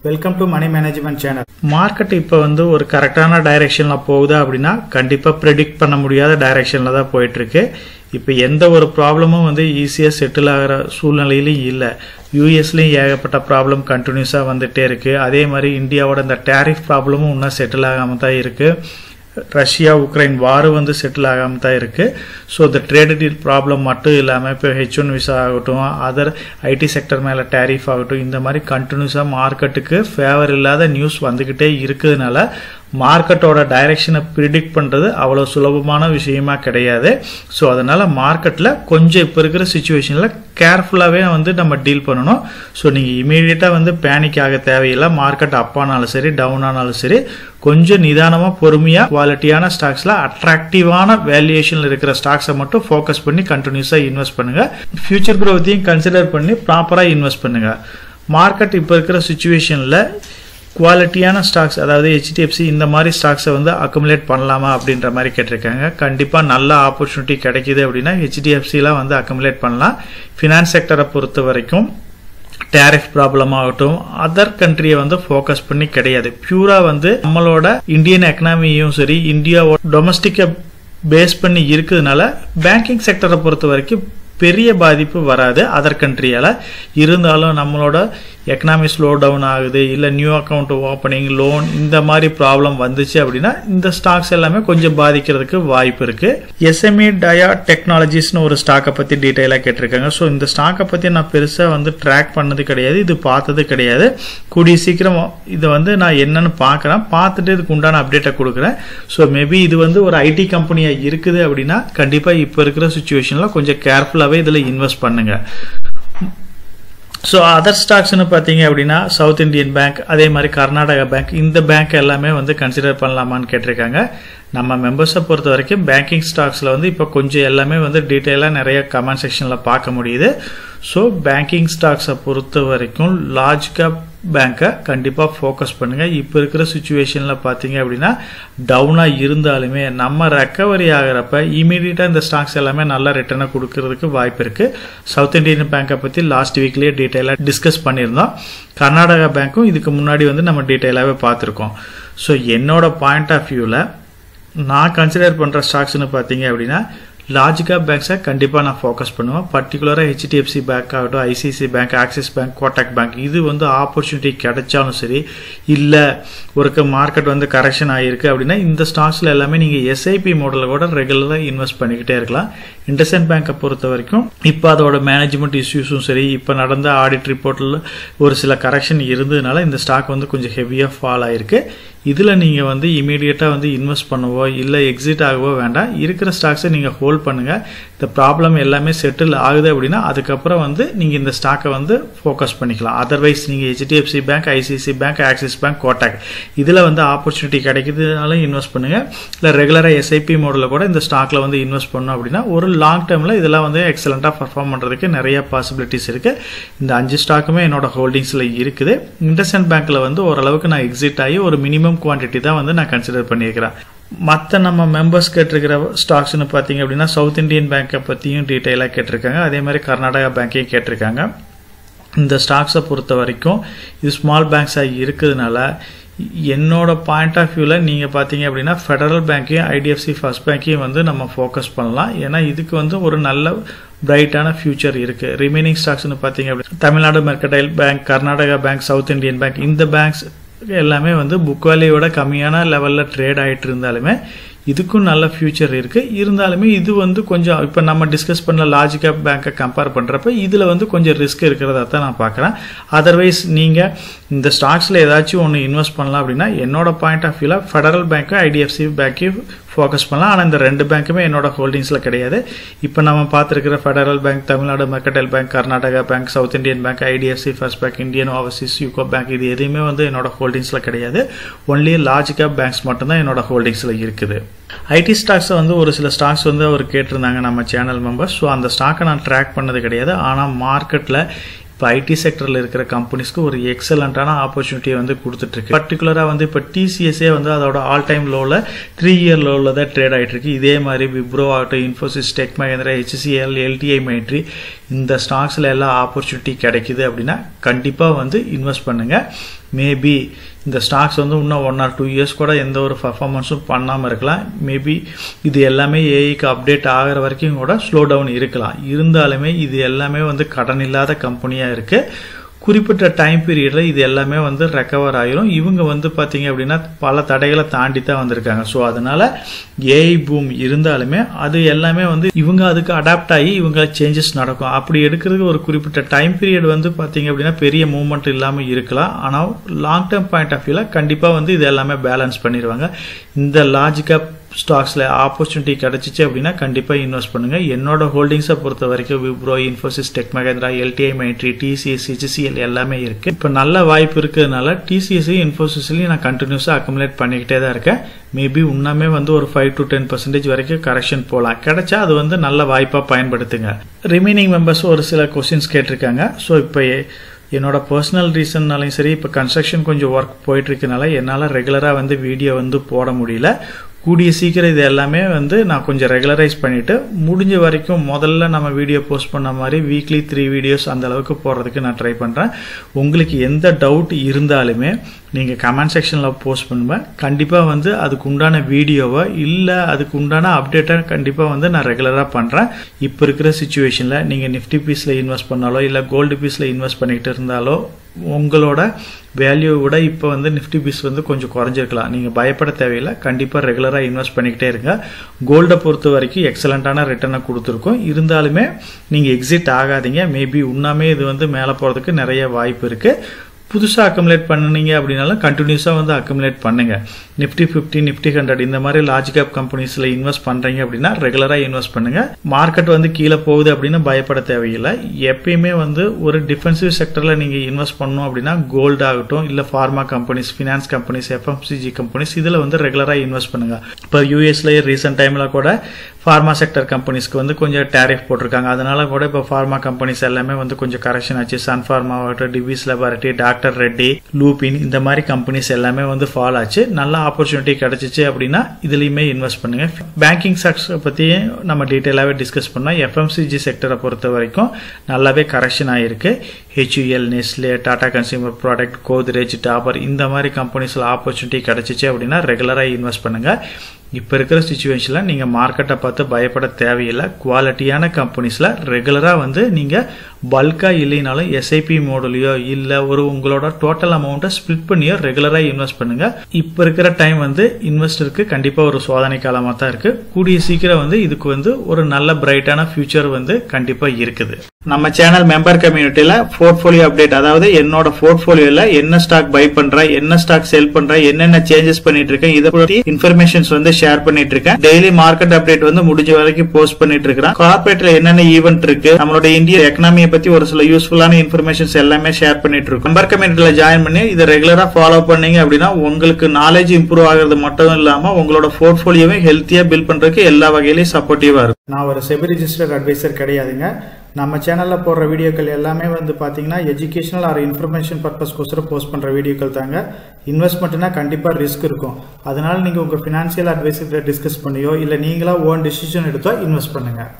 Welcome to money management channel. Market இப்போ வந்து ஒரு கரெக்டான டைரக்ஷன்ல போகுதா அப்படின்னா கண்டிப்பா ப்ரெடிக்ட் பண்ண முடியாத டைரக்ஷன்ல தான் போயிட்டு இருக்கு. இப்போ எந்த ஒரு ப்ராப்ளமும் வந்து ஈஸியாக செட்டில் ஆகிற சூழ்நிலையிலும் இல்லை. யூஎஸ்லேயும் ஏகப்பட்ட ப்ராப்ளம் கண்டினியூஸாக வந்துட்டே இருக்கு. அதே மாதிரி இந்தியாவோட இந்த டேரிஃப் ப்ராப்ளமும் இன்னும் செட்டில் ஆகாமல் தான் இருக்கு. ரஷ்யா உக்ரைன் வார் வந்து செட்டில் ஆகாமல் தான் இருக்குது. ஸோ இந்த ட்ரேட் டீல் ப்ராப்ளம் மட்டும் இல்லாமல் இப்போ H1 விசா ஆகட்டும், அதர் ஐடி செக்டர் மேலே டேரிஃப் ஆகட்டும், இந்த மாதிரி கண்டினியூஸாக மார்க்கெட்டுக்கு ஃபேவர் இல்லாத நியூஸ் வந்துக்கிட்டே இருக்கிறதுனால மார்க்கெட்டோட டைரக்ஷனை ப்ரிடிக்ட் பண்ணுறது அவ்வளோ சுலபமான விஷயமா கிடையாது. ஸோ அதனால் மார்க்கெட்டில் கொஞ்சம் இப்போ இருக்கிற சுச்சுவேஷனில் கேர்ஃபுல்லாகவே வந்து நம்ம டீல் பண்ணணும். ஸோ நீங்கள் இமீடியட்டாக வந்து பேனிக் ஆக தேவையில்லை. மார்க்கெட் அப் ஆனாலும் சரி டவுன் ஆனாலும் சரி கொஞ்சம் நிதானமாக பொறுமையாக குவாலிட்டியான ஸ்டாக்ஸில் அட்ராக்டிவான வேல்யூவேஷனில் இருக்கிற ஸ்டாக்ஸை மட்டும் ஃபோக்கஸ் பண்ணி கண்டினியூஸாக இன்வெஸ்ட் பண்ணுங்கள். ஃபியூச்சர் க்ரோத்தையும் கன்சிடர் பண்ணி ப்ராப்பராக இன்வெஸ்ட் பண்ணுங்கள். மார்க்கெட் இப்போ இருக்கிற சுச்சுவேஷனில் குவாலிட்டியான ஸ்டாக்ஸ், அதாவது HDFC இந்த மாதிரி ஸ்டாக்ஸை வந்து அக்குமுலேட் பண்ணலாமா அப்படின்ற மாதிரி கேட்டிருக்காங்க. கண்டிப்பாக நல்ல ஆப்பர்ச்சுனிட்டி கிடைக்கிது அப்படின்னா HDFCலாம் வந்து அக்குமுலேட் பண்ணலாம். ஃபினான்ஸ் செக்டரை பொறுத்த வரைக்கும் டேரிஃப் ப்ராப்ளம் ஆகட்டும், அதர் கண்ட்ரியை வந்து ஃபோக்கஸ் பண்ணி கிடையாது. பியூரா வந்து நம்மளோட இந்தியன் எக்கனாமியும் சரி இந்தியாவோட டொமஸ்டிக்கை பேஸ் பண்ணி இருக்கிறதுனால பேங்கிங் செக்டரை பொறுத்த வரைக்கும் பெரிய பாதிப்பு வராது அதர் கண்ட்ரியால். இருந்தாலும் நம்மளோட எக்கனாமி ஸ்லோ டவுன் ஆகுது, இல்லை நியூ அக்கௌண்ட் ஓப்பனிங், லோன் இந்த மாதிரி ப்ராப்ளம் வந்துச்சு அப்படின்னா இந்த ஸ்டாக்ஸ் எல்லாமே கொஞ்சம் பாதிக்கிறதுக்கு வாய்ப்பு இருக்கு. SME டயா டெக்னாலஜிஸ்னு ஒரு ஸ்டாக்கை பற்றி டீட்டெயிலாக கேட்டிருக்காங்க. ஸோ இந்த ஸ்டாக்கை பற்றி நான் பெருசாக வந்து ட்ராக் பண்ணது கிடையாது, இது பார்த்தது கிடையாது. கூடிய சீக்கிரம் இதை வந்து நான் என்னன்னு பார்க்குறேன், பார்த்துட்டு இதுக்கு உண்டான அப்டேட்டை கொடுக்குறேன். ஸோ மேபி இது வந்து ஒரு ஐடி கம்பெனியாக இருக்குது அப்படின்னா கண்டிப்பாக இப்போ இருக்கிற சுச்சுவேஷனில் கொஞ்சம் கேர்ஃபுல்லாகவே இதில் இன்வெஸ்ட் பண்ணுங்க. ஸோ அதர் ஸ்டாக்ஸ்னு பார்த்தீங்க அப்படின்னா சவுத் இந்தியன் பேங்க், அதே மாதிரி கர்நாடகா பேங்க், இந்த பேங்க் எல்லாமே வந்து கன்சிடர் பண்ணலாமான்னு கேட்டிருக்காங்க. நம்ம மெம்பர்ஸை பொறுத்த வரைக்கும் பேங்கிங் ஸ்டாக்ஸில் வந்து இப்போ கொஞ்சம் எல்லாமே வந்து டீட்டெயிலாக நிறைய கமெண்ட் செக்ஷனில் பார்க்க முடியுது. ஸோ பேங்கிங் ஸ்டாக்ஸை பொறுத்த வரைக்கும் லார்ஜ் கேப் பேங்கை கண்டிப்பாக ஃபோக்கஸ் பண்ணுங்கள். இப்போ இருக்கிற சுச்சுவேஷனில் பார்த்தீங்க அப்படின்னா டவுனாக இருந்தாலுமே நம்ம ரெக்கவரி ஆகிறப்ப இமீடியட்டாக இந்த ஸ்டாக்ஸ் எல்லாமே நல்ல ரிட்டர்னை கொடுக்கறதுக்கு வாய்ப்பு இருக்குது. சவுத் இந்தியன் பேங்கை பற்றி லாஸ்ட் வீக்லேயே டீட்டெயிலாக டிஸ்கஸ் பண்ணியிருந்தோம். கர்நாடகா பேங்க்கும் இதுக்கு முன்னாடி வந்து நம்ம டீட்டெயிலாகவே பார்த்துருக்கோம். ஸோ என்னோட பாயிண்ட் ஆஃப் வியூவில் நான் கன்சிடர் பண்ணுற ஸ்டாக்ஸ்னு பார்த்தீங்க அப்படின்னா லார்ஜ் கேப் பேங்க்ஸை கண்டிப்பாக நான் ஃபோக்கஸ் பண்ணுவேன். பர்டிகுலராக HDFC பேங்க் ஆகட்டும், ICICI bank, axis bank, Kotak bank, இது வந்து ஆப்பர்ச்சுனிட்டி கிடைச்சாலும் சரி, இல்லை ஒரு மார்க்கெட் வந்து கரெக்ஷன் ஆகிருக்கு அப்படின்னா இந்த ஸ்டாக்ஸில் எல்லாமே நீங்கள் SIP மாடலில் கூட ரெகுலராக இன்வெஸ்ட் பண்ணிக்கிட்டே இருக்கலாம். இண்டஸ்இண்ட் பேங்கை பொறுத்த வரைக்கும் இப்போ அதோட மேனேஜ்மெண்ட் இஷ்யூஸும் சரி, இப்போ நடந்த ஆடிட் ரிப்போர்ட்டில் ஒரு சில கரெக்ஷன் இருந்ததுனால இந்த ஸ்டாக் வந்து கொஞ்சம் ஹெவியாக ஃபால் ஆகிருக்கு. இதில் நீங்கள் வந்து இமீடியட்டாக வந்து இன்வெஸ்ட் பண்ணவோ இல்லை எக்ஸிட் ஆகவோ வேண்டாம். இருக்கிற ஸ்டாக்ஸை நீங்கள் ஹோல்ட் பண்ணுங்கள். இந்த ப்ராப்ளம் எல்லாமே செட்டில் ஆகுது அப்படின்னா அதுக்கப்புறம் வந்து நீங்கள் இந்த ஸ்டாக்கை வந்து ஃபோக்கஸ் பண்ணிக்கலாம். அதர்வைஸ் நீங்கள் HDFC bank, ICICI bank, axis bank, Kotak இதில் வந்து ஆப்பர்ச்சுனிட்டி கிடைக்கிறதுனாலும் இன்வெஸ்ட் பண்ணுங்கள். இல்லை ரெகுலராக SIP மோடில் கூட இந்த ஸ்டாக்கில் வந்து இன்வெஸ்ட் பண்ணோம் அப்படின்னா ஒரு லாங் டேர்மில் இதெல்லாம் வந்து எக்ஸலண்ட்டாக பர்ஃபார்ம் பண்ணுறதுக்கு நிறைய பாசிபிலிட்டிஸ் இருக்குது. இந்த 5 ஸ்டாக்குமே என்னோட ஹோல்டிங்ஸில் இருக்குது. இண்டஸ்இண்ட் பேங்க்கில் வந்து ஓரளவுக்கு நான் எக்ஸிட் ஆகி ஒரு மினிமம் குவான்டிட்டி தான் வந்து நான் கன்சிடர் பண்ணியிருக்கிறேன். மற்ற நம்ம மெம்பர்ஸ் கேட்டிருக்கிற ஸ்டாக்ஸ்னு பார்த்தீங்க அப்படின்னா சவுத் இந்தியன் பேங்கை பற்றியும் டீட்டெயிலாக கேட்டிருக்காங்க. அதே மாதிரி கர்நாடகா பேங்க்கையும் கேட்டிருக்காங்க. இந்த ஸ்டாக்ஸை பொறுத்த வரைக்கும் இது ஸ்மால் பேங்க்ஸாக இருக்கிறதுனால என்னோட பாயிண்ட் ஆஃப் வியூவில் நீங்கள் பார்த்தீங்க அப்படின்னா ஃபெடரல் பேங்க்கையும் IDFC ஃபர்ஸ்ட் பேங்க்கையும் வந்து நம்ம ஃபோக்கஸ் பண்ணலாம். ஏன்னா இதுக்கு வந்து ஒரு நல்ல பிரைட்டான ஃபியூச்சர் இருக்குது. ரிமைனிங் ஸ்டாக்ஸ்னு பார்த்தீங்க அப்படின்னா Tamil Nadu mercantile bank, Karnataka bank, south Indian bank, இந்த பேங்க்ஸ் எல்லாமே வந்து புக் வேல்யூவோட கம்மியான லெவலில் ட்ரேட் ஆகிட்டு இருந்தாலுமே இதுக்கும் நல்ல ஃபியூச்சர் இருக்குது. இருந்தாலுமே இது வந்து கொஞ்சம் இப்போ நம்ம டிஸ்கஸ் பண்ண லார்ஜ் கேப் பேங்கை கம்பேர் பண்ணுறப்ப இதில் வந்து கொஞ்சம் ரிஸ்க் இருக்கிறதா தான் நான் பார்க்குறேன். அதர்வைஸ் நீங்கள் இந்த ஸ்டாக்ஸில் ஏதாச்சும் ஒன்று இன்வெஸ்ட் பண்ணலாம் அப்படின்னா என்னோட பாயிண்ட் ஆஃப் வியூவில் ஃபெடரல் பேங்க்கும் IDFC பேங்க்கையும் ஃபோக்கஸ் பண்ணலாம். ஆனால் இந்த 2 பேங்க்குமே என்னோட ஹோல்டிங்ஸில் கிடையாது. இப்போ நம்ம பார்த்துருக்கிற federal bank, Tamil Nadu mercantile bank, Karnataka bank, south Indian bank, IDFC first bank, Indian overseas, UCO bank இது எதுவுமே வந்து என்னோட ஹோல்டிங்ஸில் கிடையாது. ஒன்லி லார்ஜ் கேப் பேங்க்ஸ் மட்டும்தான் என்னோட ஹோல்டிங்ஸில் இருக்குது. ஐடி ஸ்டாக்ஸை வந்து ஒரு சில ஸ்டாக்ஸ் வந்து அவர் கேட்டிருந்தாங்க நம்ம சேனல் மெம்பர்ஸ். ஸோ அந்த ஸ்டாக்கை நான் ட்ராக் பண்ணது கிடையாது. ஆனால் மார்க்கெட்டில் இப்போ ஐடி செக்டரில் இருக்கிற கம்பெனிஸ்க்கு ஒரு எக்ஸலண்ட்டான ஆப்பர்ச்சுனிட்டியை வந்து கொடுத்துட்ருக்கு. பர்டிகுலராக வந்து இப்போ டிசிஎஸ்ஏ வந்து அதோட ஆல் டைம் லோவில் 3 இயர் லோவில் தான் ட்ரேட் ஆகிட்டு இருக்கு. இதே மாதிரி விப்ரோ ஆகட்டும், Infosys, tech Mahindra, HCL, LTI மைட்ரி இந்த ஸ்டாக்ஸில் எல்லாம் ஆப்பர்ச்சுனிட்டி கிடைக்குது அப்படின்னா கண்டிப்பாக வந்து இன்வெஸ்ட் பண்ணுங்கள். மேபி இந்த ஸ்டாக்ஸ் வந்து இன்னும் 1 or 2 இயர்ஸ் கூட எந்த ஒரு பர்ஃபார்மன்ஸும் பண்ணாமல் இருக்கலாம். மேபி இது எல்லாமே ஏஐக்கு அப்டேட் ஆகிற வரைக்கும் கூட ஸ்லோ டவுன் இருக்கலாம். இருந்தாலுமே இது எல்லாமே வந்து கடன் இல்லாத கம்பெனியாக இருக்குது. குறிப்பிட்ட டைம் பீரியடில் இது எல்லாமே வந்து ரெக்கவர் ஆகிரும். இவங்க வந்து பார்த்தீங்க அப்படின்னா பல தடைகளை தாண்டி தான் வந்திருக்காங்க. ஸோ அதனால ஏஐ பூம் இருந்தாலுமே அது எல்லாமே வந்து இவங்க அதுக்கு அடாப்ட் ஆகி இவங்க சேஞ்சஸ் நடக்கும். அப்படி எடுக்கிறதுக்கு ஒரு குறிப்பிட்ட டைம் பீரியட் வந்து பார்த்தீங்க அப்படின்னா பெரிய மூவ்மெண்ட் இல்லாமல் இருக்கலாம். ஆனால் லாங் டேர்ம் பாயிண்ட் ஆஃப் வியூவில் கண்டிப்பாக வந்து இது எல்லாமே பேலன்ஸ் பண்ணிடுவாங்க. இந்த லாஜிக்காக ஸ்டாக்ஸில் ஆப்பர்ச்சுனிட்டி கிடைச்சிச்சு அப்படின்னா கண்டிப்பாக இன்வெஸ்ட் பண்ணுங்கள். என்னோட ஹோல்டிங்ஸை பொறுத்த வரைக்கும் Wipro, Infosys, tech Mahindra, LTI மைட்ரி, TCS, HCL எல்லாமே இருக்குது. இப்போ நல்ல வாய்ப்பு இருக்கிறதுனால TCSையும் இன்ஃபோசிஸ்லையும் நான் கண்டினியூஸாக அக்குமுலேட் பண்ணிக்கிட்டே தான் இருக்கேன். மேபி இன்னுமே வந்து ஒரு 5 to 10% வரைக்கும் கரெக்ஷன் போகலாம். கிடைச்சா அது வந்து நல்ல வாய்ப்பாக பயன்படுத்துங்க. ரிமைனிங் மெம்பர்ஸ் ஒரு சில கொஸ்டின்ஸ் கேட்டிருக்காங்க. ஸோ இப்போ என்னோட பர்சனல் ரீசன்னாலையும் சரி, இப்போ கன்ஸ்ட்ரக்ஷன் கொஞ்சம் ஒர்க் போயிட்டு இருக்கனால என்னால் ரெகுலராக வந்து வீடியோ வந்து போட முடியல. கூடிய சீக்கிரம் இது எல்லாமே வந்து நான் கொஞ்சம் ரெகுலரைஸ் பண்ணிவிட்டு முடிஞ்ச வரைக்கும் முதல்ல நம்ம வீடியோ போஸ்ட் பண்ண மாதிரி வீக்லி 3 வீடியோஸ் அந்த அளவுக்கு போடுறதுக்கு நான் ட்ரை பண்ணுறேன். உங்களுக்கு எந்த டவுட் இருந்தாலுமே நீங்கள் கமெண்ட் செக்ஷனில் போஸ்ட் பண்ணுவேன். கண்டிப்பாக வந்து அதுக்கு உண்டான வீடியோவை இல்லை அதுக்கு உண்டான அப்டேட்டை கண்டிப்பாக வந்து நான் ரெகுலராக பண்ணுறேன். இப்போ இருக்கிற சுச்சுவேஷனில் நீங்கள் நிஃப்டி பீஸில் இன்வெஸ்ட் பண்ணாலோ இல்லை கோல்டு பீஸில் இன்வெஸ்ட் பண்ணிக்கிட்டு இருந்தாலோ உங்களோட வேல்யூ விட இப்போ வந்து நிஃப்டி பீஸ் வந்து கொஞ்சம் குறைஞ்சிருக்கலாம். நீங்கள் பயப்பட தேவையில்லை. கண்டிப்பாக ரெகுலராக இன்வெஸ்ட் பண்ணிக்கிட்டே இருங்க. கோல்டை பொறுத்த வரைக்கும் எக்ஸலண்ட்டான ரிட்டர்னை கொடுத்துருக்கோம். இருந்தாலுமே நீங்கள் எக்ஸிட் ஆகாதீங்க. மேபி இன்னுமே இது வந்து மேலே போகிறதுக்கு நிறைய வாய்ப்பு இருக்குது. புதுசாக அக்குமுலேட் பண்ணினீங்க அப்படின்னாலும் கண்டினியூஸாக வந்து அக்குமுலேட் பண்ணுங்க. நிஃப்டி 50, நிஃப்டி 100 இந்த மாதிரி லார்ஜ் கேப் கம்பெனிஸில் இன்வெஸ்ட் பண்ணுறீங்க அப்படின்னா ரெகுலராக இன்வெஸ்ட் பண்ணுங்க. மார்க்கெட் வந்து கீழே போகுது அப்படின்னு பயப்பட தேவையில்லை. எப்பயுமே வந்து ஒரு டிஃபென்சிவ் செக்டரில் நீங்கள் இன்வெஸ்ட் பண்ணணும் அப்படின்னா கோல்டு ஆகட்டும், இல்லை pharma companies, finance companies, FMCG companies இதில் வந்து ரெகுலராக இன்வெஸ்ட் பண்ணுங்க. இப்போ யூஎஸ்லேயே ரீசெண்ட் டைமில் கூட ஃபார்மா செக்டர் கம்பெனிஸ்க்கு வந்து கொஞ்சம் டேரிஃப் போட்டிருக்காங்க. அதனால கூட இப்போ ஃபார்மா கம்பெனிஸ் எல்லாமே வந்து கொஞ்சம் கரெக்ஷன் ஆச்சு. சன் ஃபார்மா ஆகட்டும், டிவிஸ் லேபார்டரி, டாக்டர் ரெட்டி, லூபின் இந்த மாதிரி கம்பெனிஸ் எல்லாமே வந்து ஃபால் ஆச்சு. நல்ல ஆப்பர்ச்சுனிட்டி கிடைச்சிச்சு அப்படின்னா இதுலையுமே இன்வெஸ்ட் பண்ணுங்க. பேங்கிங் செக்டர் பற்றியே நம்ம டீட்டெயிலாகவே டிஸ்கஸ் பண்ணோம். FMCG செக்டரை பொறுத்த வரைக்கும் நல்லாவே கரெக்ஷன் ஆகிருக்கு. HUL, Nestle, Tata consumer product, Godrej, Dabur இந்த மாதிரி கம்பெனிஸில் ஆப்பர்ச்சுனிட்டி கிடைச்சிச்சு அப்படின்னா ரெகுலராக இன்வெஸ்ட் பண்ணுங்க. இப்போ இருக்கிற சுச்சுவேஷனில் நீங்கள் மார்க்கெட்டை பார்த்து பயப்பட தேவையில்லை. குவாலிட்டியான கம்பெனிஸில் ரெகுலராக வந்து நீங்கள் பல்காக இல்லைனாலும் SIP மோடலையோ இல்லை ஒரு உங்களோட டோட்டல் அமௌண்ட்டை ஸ்பிளிட் பண்ணியோ ரெகுலராக இன்வெஸ்ட் பண்ணுங்கள். இப்போ இருக்கிற டைம் வந்து இன்வெஸ்டருக்கு கண்டிப்பாக ஒரு சோதனை காலமாக தான் இருக்குது. கூடிய சீக்கிரம் வந்து இதுக்கு வந்து ஒரு நல்ல பிரைட்டான ஃபியூச்சர் வந்து கண்டிப்பாக இருக்குது. நம்ம சேனல் மெம்பர் கம்யூனிட்டியில் போர்ட்ஃபோலியோ அப்டேட், அதாவது என்னோட போர்ட்ஃபோலியோல என்ன ஸ்டாக் பை பண்றேன், என்ன ஸ்டாக் செல் பண்றேன், என்னென்ன சேஞ்சஸ் பண்ணிட்டு இருக்கேன், இதை பத்தி இன்ஃபர்மேஷன்ஸ் வந்து ஷேர் பண்ணிட்டு இருக்கேன். டெய்லி மார்க்கெட் அப்டேட் வந்து முடிஞ்ச வரைக்கும் போஸ்ட் பண்ணிட்டு இருக்கேன். கார்பரேட்ல என்னென்ன ஈவென்ட் இருக்கு, நம்மளோட இந்திய எக்கனாமியை பத்தி ஒரு சில யூஸ்ஃபுல்லான இன்ஃபர்மேஷன்ஸ் எல்லாமே ஷேர் பண்ணிட்டு இருக்கோம். மெம்பர் கம்யூனிட்டியில ஜாயின் பண்ணி இதை ரெகுலரா ஃபாலோ பண்ணீங்க அப்படின்னா உங்களுக்கு நாலேஜ் இம்ப்ரூவ் ஆகிறது மட்டும் இல்லாம உங்களோட போர்ட்ஃபோலியோவை ஹெல்த்தியா பில்ட் பண்றதுக்கு எல்லா வகையிலையும் சப்போர்ட்டிவா இருக்கும். நான் ஒரு செபி ரிஜிஸ்டர்ட் அட்வைசர் கிடையாதுங்க. நம்ம சேனலில் போடுற வீடியோக்கள் எல்லாமே வந்து பார்த்தீங்கன்னா எஜுகேஷனல் ஆர் இன்ஃபர்மேஷன் பர்பஸ்க்கோசரம் போஸ்ட் பண்ணுற வீடியோக்கள் தாங்க. இன்வெஸ்ட்மெண்ட்னா கண்டிப்பாக ரிஸ்க் இருக்கும். அதனால நீங்கள் உங்கள் ஃபினான்ஷியல் அட்வைசர்கிட்ட டிஸ்கஸ் பண்ணியோ இல்லை நீங்களா ஓன் டிசிஷன் எடுத்தோ இன்வெஸ்ட் பண்ணுங்கள்.